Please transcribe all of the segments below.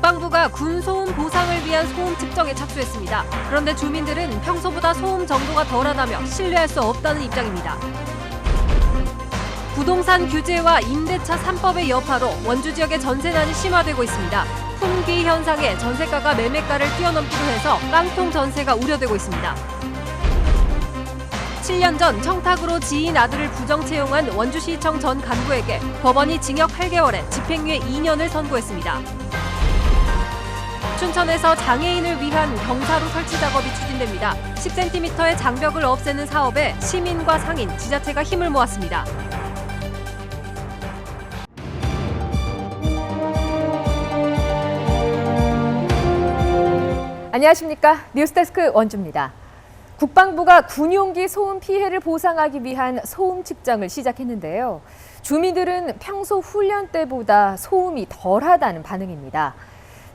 국방부가 군소음 보상을 위한 소음 측정에 착수했습니다. 그런데 주민들은 평소보다 소음 정도가 덜하다며 신뢰할 수 없다는 입장입니다. 부동산 규제와 임대차 3법의 여파로 원주 지역의 전세난이 심화되고 있습니다. 품귀 현상에 전세가가 매매가를 뛰어넘기도 해서 깡통 전세가 우려되고 있습니다. 7년 전 청탁으로 지인 아들을 부정 채용한 원주시청 전 간부에게 법원이 징역 8개월에 집행유예 2년을 선고했습니다. 춘천에서 장애인을 위한 경사로 설치 작업이 추진됩니다. 10cm의 장벽을 없애는 사업에 시민과 상인, 지자체가 힘을 모았습니다. 안녕하십니까. 뉴스데스크 원주입니다. 국방부가 군용기 소음 피해를 보상하기 위한 소음 측정을 시작했는데요. 주민들은 평소 훈련 때보다 소음이 덜하다는 반응입니다.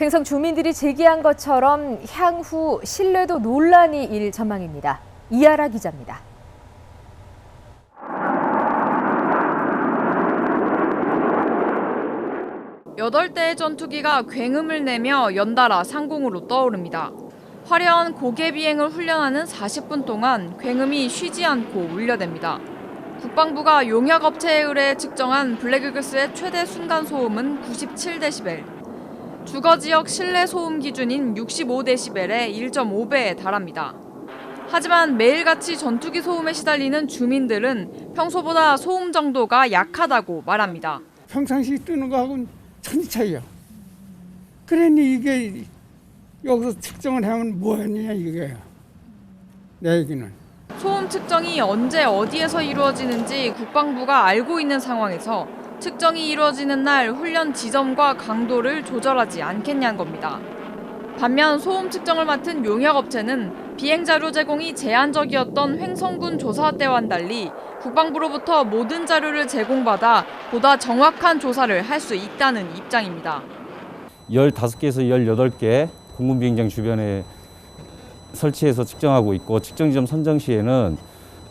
횡성 주민들이 제기한 것처럼 향후 신뢰도 논란이 일 전망입니다. 이하라 기자입니다. 8대의 전투기가 굉음을 내며 연달아 상공으로 떠오릅니다. 화려한 고개 비행을 훈련하는 40분 동안 굉음이 쉬지 않고 울려댑니다. 국방부가 용역업체에 의뢰 측정한 블랙이글스의 최대 순간 소음은 97데시벨, 주거 지역 실내 소음 기준인 65데시벨의 1.5배에 달합니다. 하지만 매일같이 전투기 소음에 시달리는 주민들은 평소보다 소음 정도가 약하다고 말합니다. 평상시 뜨는 거하고는 천지 차이야. 그러니 이게 여기서 측정을 하면 뭐하냐 이게 내 얘기는. 소음 측정이 언제 어디에서 이루어지는지 국방부가 알고 있는 상황에서 측정이 이루어지는 날 훈련 지점과 강도를 조절하지 않겠냐는 겁니다. 반면 소음 측정을 맡은 용역업체는 비행 자료 제공이 제한적이었던 횡성군 조사 때와는 달리 국방부로부터 모든 자료를 제공받아 보다 정확한 조사를 할 수 있다는 입장입니다. 15개에서 18개 공군 비행장 주변에 설치해서 측정하고 있고 측정 지점 선정 시에는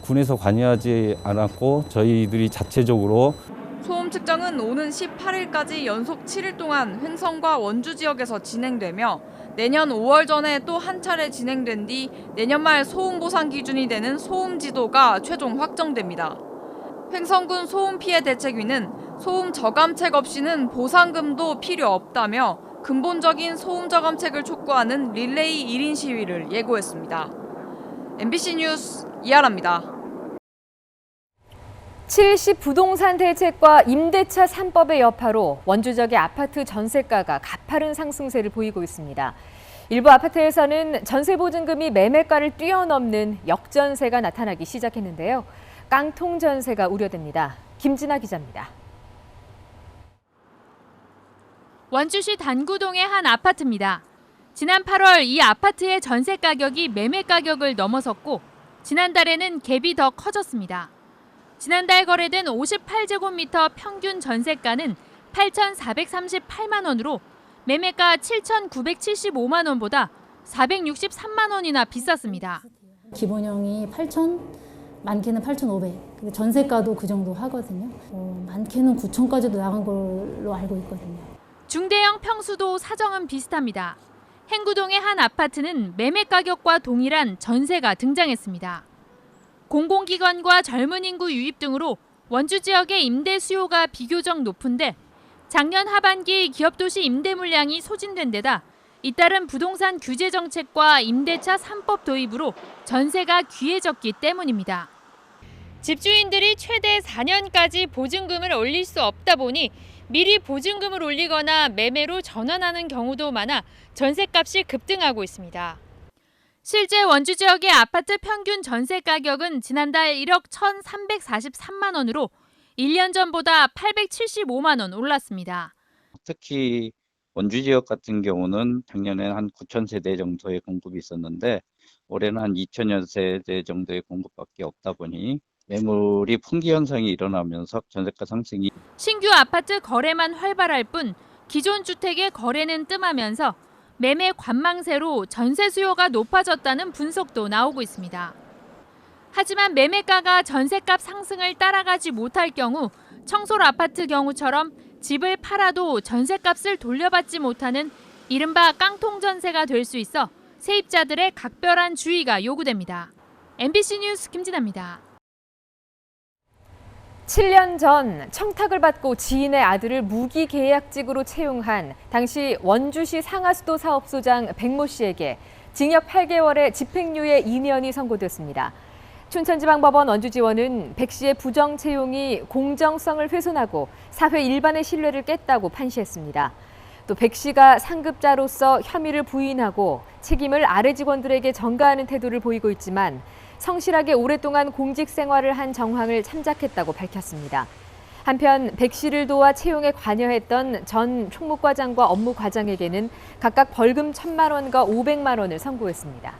군에서 관여하지 않았고 저희들이 자체적으로 소음 측정은 오는 18일까지 연속 7일 동안 횡성과 원주 지역에서 진행되며 내년 5월 전에 또 한 차례 진행된 뒤 내년 말 소음 보상 기준이 되는 소음 지도가 최종 확정됩니다. 횡성군 소음 피해 대책위는 소음 저감책 없이는 보상금도 필요 없다며 근본적인 소음 저감책을 촉구하는 릴레이 1인 시위를 예고했습니다. MBC 뉴스 이하라입니다. 70 부동산 대책과 임대차 3법의 여파로 원주 지역의 아파트 전세가가 가파른 상승세를 보이고 있습니다. 일부 아파트에서는 전세 보증금이 매매가를 뛰어넘는 역전세가 나타나기 시작했는데요. 깡통 전세가 우려됩니다. 김진아 기자입니다. 원주시 단구동의 한 아파트입니다. 지난 8월 이 아파트의 전세 가격이 매매 가격을 넘어섰고 지난달에는 갭이 더 커졌습니다. 지난달 거래된 58제곱미터 평균 전세가는 8,438만 원으로 매매가 7,975만 원보다 463만 원이나 비쌌습니다. 기본형이 8,000, 많게는 8,500. 근데 전세가도 그 정도 하거든요. 많게는 9,000까지도 나간 걸로 알고 있거든요. 중대형 평수도 사정은 비슷합니다. 행구동의 한 아파트는 매매 가격과 동일한 전세가 등장했습니다. 공공기관과 젊은 인구 유입 등으로 원주 지역의 임대 수요가 비교적 높은데 작년 하반기 기업도시 임대 물량이 소진된 데다 잇따른 부동산 규제 정책과 임대차 3법 도입으로 전세가 귀해졌기 때문입니다. 집주인들이 최대 4년까지 보증금을 올릴 수 없다 보니 미리 보증금을 올리거나 매매로 전환하는 경우도 많아 전세값이 급등하고 있습니다. 실제 원주 지역의 아파트 평균 전세 가격은 지난달 1억 1,343만 원으로 1년 전보다 875만 원 올랐습니다. 특히 원주 지역 같은 경우는 작년에 한 9,000세대 정도의 공급이 있었는데 올해는 한 2,000여 세대 정도의 공급밖에 없다 보니 매물이 풍기 현상이 일어나면서 전세가 상승이. 신규 아파트 거래만 활발할 뿐 기존 주택의 거래는 뜸하면서 매매 관망세로 전세 수요가 높아졌다는 분석도 나오고 있습니다. 하지만 매매가가 전세값 상승을 따라가지 못할 경우 청솔 아파트 경우처럼 집을 팔아도 전세값을 돌려받지 못하는 이른바 깡통 전세가 될 수 있어 세입자들의 각별한 주의가 요구됩니다. MBC 뉴스 김진아입니다. 7년 전 청탁을 받고 지인의 아들을 무기계약직으로 채용한 당시 원주시 상하수도 사업소장 백모 씨에게 징역 8개월의 집행유예 2년이 선고됐습니다. 춘천지방법원 원주지원은 백 씨의 부정 채용이 공정성을 훼손하고 사회 일반의 신뢰를 깼다고 판시했습니다. 또 백 씨가 상급자로서 혐의를 부인하고 책임을 아래 직원들에게 전가하는 태도를 보이고 있지만 성실하게 오랫동안 공직 생활을 한 정황을 참작했다고 밝혔습니다. 한편 백 씨를 도와 채용에 관여했던 전 총무과장과 업무과장에게는 각각 벌금 1,000만 원과 500만 원을 선고했습니다.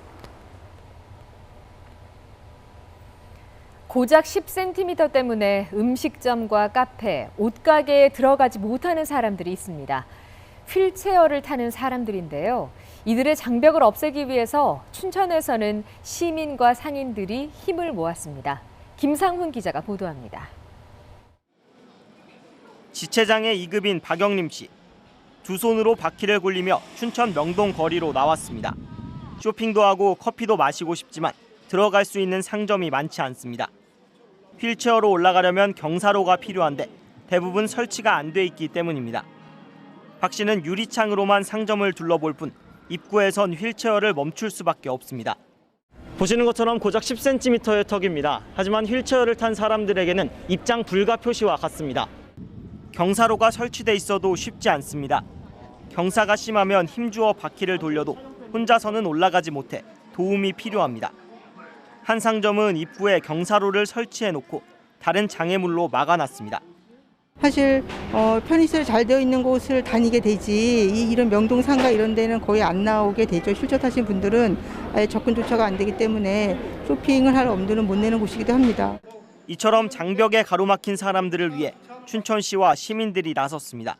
고작 10cm 때문에 음식점과 카페, 옷가게에 들어가지 못하는 사람들이 있습니다. 휠체어를 타는 사람들인데요. 이들의 장벽을 없애기 위해서 춘천에서는 시민과 상인들이 힘을 모았습니다. 김상훈 기자가 보도합니다. 지체장애 2급인 박영림 씨. 두 손으로 바퀴를 굴리며 춘천 명동 거리로 나왔습니다. 쇼핑도 하고 커피도 마시고 싶지만 들어갈 수 있는 상점이 많지 않습니다. 휠체어로 올라가려면 경사로가 필요한데 대부분 설치가 안 돼 있기 때문입니다. 박 씨는 유리창으로만 상점을 둘러볼 뿐 입구에선 휠체어를 멈출 수밖에 없습니다. 보시는 것처럼 고작 10cm의 턱입니다. 하지만 휠체어를 탄 사람들에게는 입장 불가 표시와 같습니다. 경사로가 설치돼 있어도 쉽지 않습니다. 경사가 심하면 힘주어 바퀴를 돌려도 혼자서는 올라가지 못해 도움이 필요합니다. 한 상점은 입구에 경사로를 설치해놓고 다른 장애물로 막아놨습니다. 사실 편의시설 잘 되어 있는 곳을 다니게 되지 이런 명동상가 이런 데는 거의 안 나오게 되죠. 휠체어 타신 분들은 아예 접근조차가 안 되기 때문에 쇼핑을 할 엄두는 못 내는 곳이기도 합니다. 이처럼 장벽에 가로막힌 사람들을 위해 춘천시와 시민들이 나섰습니다.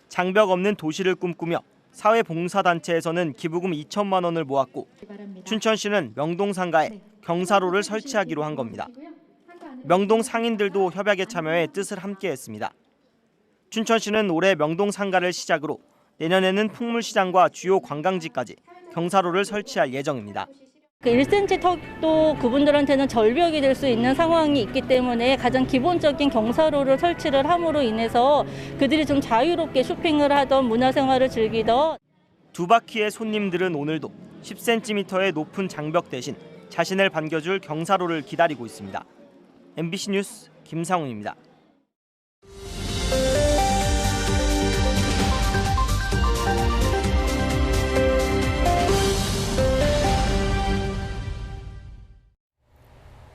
장벽 없는 도시를 꿈꾸며 사회봉사단체에서는 기부금 2천만 원을 모았고 춘천시는 명동상가에 경사로를 설치하기로 한 겁니다. 명동 상인들도 협약에 참여해 뜻을 함께했습니다. 춘천시는 올해 명동 상가를 시작으로 내년에는 풍물시장과 주요 관광지까지 경사로를 설치할 예정입니다. 1cm 턱도 그분들한테는 절벽이 될 수 있는 상황이 있기 때문에 가장 기본적인 경사로를 설치를 함으로 인해서 그들이 좀 자유롭게 쇼핑을 하던 문화생활을 즐기던. 두 바퀴의 손님들은 오늘도 10cm의 높은 장벽 대신 자신을 반겨줄 경사로를 기다리고 있습니다. MBC 뉴스 김상훈입니다.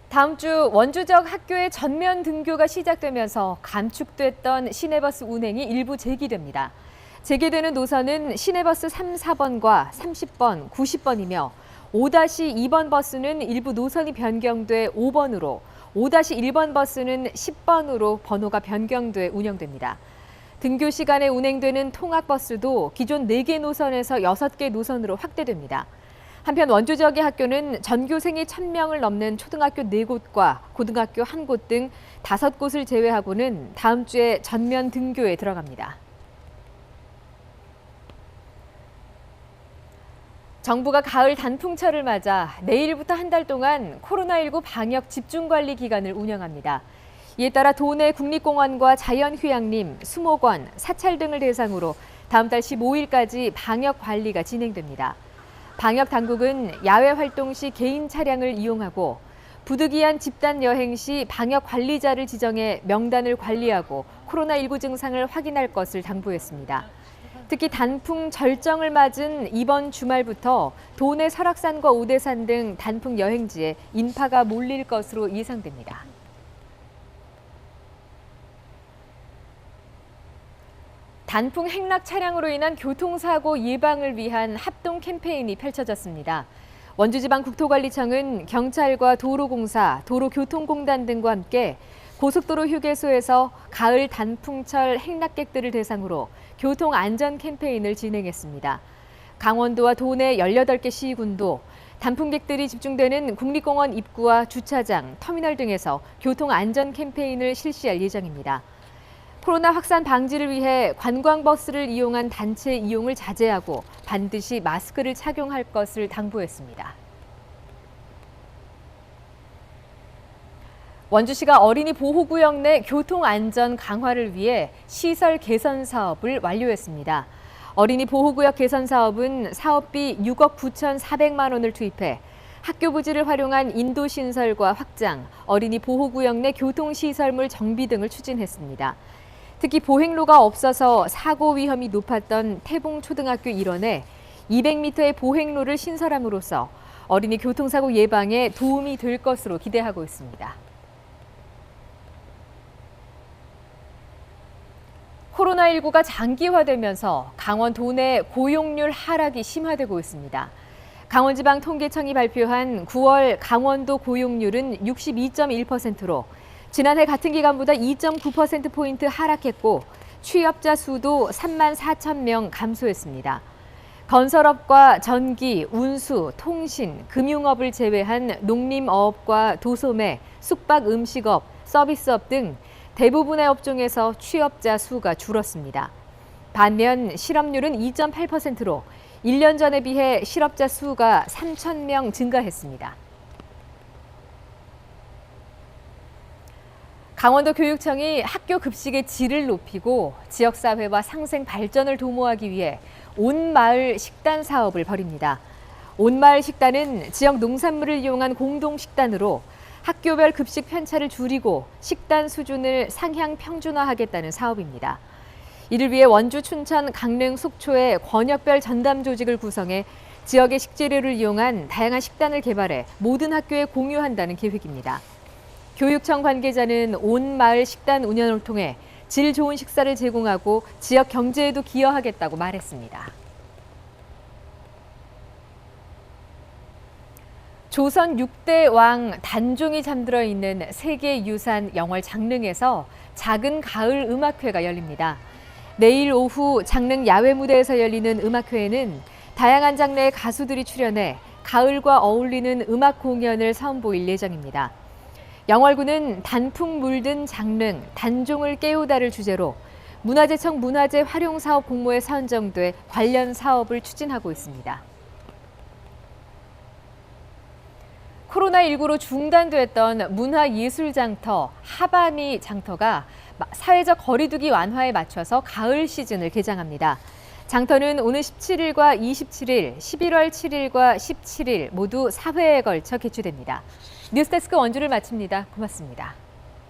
다음 주 원주적 학교의 전면 등교가 시작되면서 감축됐던 시내버스 운행이 일부 재개됩니다. 재개되는 노선은 시내버스 3, 4번과 30번, 90번이며 5-2번 버스는 일부 노선이 변경돼 5번으로 5-1번 버스는 10번으로 번호가 변경돼 운영됩니다. 등교 시간에 운행되는 통학버스도 기존 4개 노선에서 6개 노선으로 확대됩니다. 한편 원주 지역의 학교는 전교생이 1,000명을 넘는 초등학교 4곳과 고등학교 1곳 등 5곳을 제외하고는 다음 주에 전면 등교에 들어갑니다. 정부가 가을 단풍철을 맞아 내일부터 한 달 동안 코로나19 방역 집중관리 기간을 운영합니다. 이에 따라 도내 국립공원과 자연휴양림, 수목원, 사찰 등을 대상으로 다음 달 15일까지 방역 관리가 진행됩니다. 방역 당국은 야외 활동 시 개인 차량을 이용하고 부득이한 집단 여행 시 방역 관리자를 지정해 명단을 관리하고 코로나19 증상을 확인할 것을 당부했습니다. 특히 단풍 절정을 맞은 이번 주말부터 도내 설악산과 오대산 등 단풍 여행지에 인파가 몰릴 것으로 예상됩니다. 단풍 행락 차량으로 인한 교통사고 예방을 위한 합동 캠페인이 펼쳐졌습니다. 원주지방국토관리청은 경찰과 도로공사, 도로교통공단 등과 함께 고속도로 휴게소에서 가을 단풍철 행락객들을 대상으로 교통안전 캠페인을 진행했습니다. 강원도와 도내 18개 시군도 단풍객들이 집중되는 국립공원 입구와 주차장, 터미널 등에서 교통안전 캠페인을 실시할 예정입니다. 코로나 확산 방지를 위해 관광버스를 이용한 단체 이용을 자제하고 반드시 마스크를 착용할 것을 당부했습니다. 원주시가 어린이 보호구역 내 교통안전 강화를 위해 시설 개선 사업을 완료했습니다. 어린이 보호구역 개선 사업은 사업비 6억 9,400만 원을 투입해 학교 부지를 활용한 인도시설과 확장, 어린이 보호구역 내 교통시설물 정비 등을 추진했습니다. 특히 보행로가 없어서 사고 위험이 높았던 태봉초등학교 일원에 200m의 보행로를 신설함으로써 어린이 교통사고 예방에 도움이 될 것으로 기대하고 있습니다. 코로나19가 장기화되면서 강원 도내 고용률 하락이 심화되고 있습니다. 강원지방통계청이 발표한 9월 강원도 고용률은 62.1%로 지난해 같은 기간보다 2.9%포인트 하락했고 취업자 수도 3만 4천 명 감소했습니다. 건설업과 전기, 운수, 통신, 금융업을 제외한 농림어업과 도소매, 숙박 음식업, 서비스업 등 대부분의 업종에서 취업자 수가 줄었습니다. 반면 실업률은 2.8%로 1년 전에 비해 실업자 수가 3천 명 증가했습니다. 강원도 교육청이 학교 급식의 질을 높이고 지역사회와 상생 발전을 도모하기 위해 온마을 식단 사업을 벌입니다. 온마을 식단은 지역 농산물을 이용한 공동식단으로 학교별 급식 편차를 줄이고 식단 수준을 상향 평준화하겠다는 사업입니다. 이를 위해 원주, 춘천, 강릉, 속초의 권역별 전담 조직을 구성해 지역의 식재료를 이용한 다양한 식단을 개발해 모든 학교에 공유한다는 계획입니다. 교육청 관계자는 온 마을 식단 운영을 통해 질 좋은 식사를 제공하고 지역 경제에도 기여하겠다고 말했습니다. 조선 6대 왕 단종이 잠들어 있는 세계유산 영월 장릉에서 작은 가을 음악회가 열립니다. 내일 오후 장릉 야외 무대에서 열리는 음악회에는 다양한 장르의 가수들이 출연해 가을과 어울리는 음악 공연을 선보일 예정입니다. 영월군은 단풍 물든 장릉, 단종을 깨우다를 주제로 문화재청 문화재 활용 사업 공모에 선정돼 관련 사업을 추진하고 있습니다. 코로나19로 중단됐던 문화예술 장터 하바미 장터가 사회적 거리두기 완화에 맞춰서 가을 시즌을 개장합니다. 장터는 오는 17일과 27일, 11월 7일과 17일 모두 4회에 걸쳐 개최됩니다. 뉴스데스크 원주를 마칩니다. 고맙습니다.